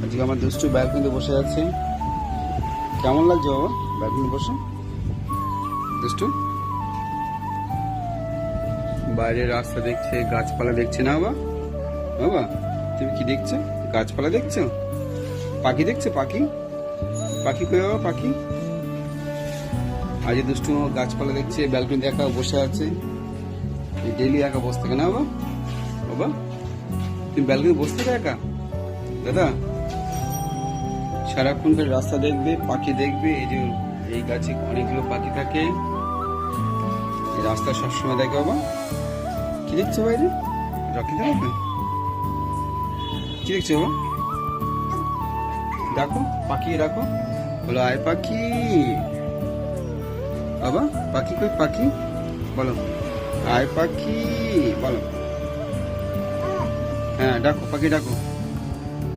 আজকে আমার দুষ্টু ব্যালকনিতে বসে আছে। কেমন লাগছে বাবা ব্যালকনি বসে? দুষ্টু বাইরের রাস্তা দেখছে, গাছপালা দেখছে না বাবা? বাবা তুমি কি দেখছো? গাছপালা দেখছো? পাখি দেখছো? পাখি পাখি কই বাবা? পাখি আজ দুষ্টু গাছপালা দেখছে, ব্যালকনিতে একা বসে আছে। ডেলি একা বসে থাকে না বাবা? বাবা তুমি ব্যালকনি বসে থাকে একা? দাদা সারাক্ষণ করে রাস্তা দেখবে, পাখি দেখবে। এই যে এই গাছে অনেকগুলো পাখি থাকে, এই রাস্তা সবসময় দেখে। বাবা কি দেখছো বাইরে? রকি দেখবে কি দেখছো বাবা? ডাকো পাখি, ডাকো, বলো আয় পাখি। বাবা পাখি কই? পাখি বলো আয় পাখি বলো। হ্যাঁ ডাকো পাখি, ডাকো।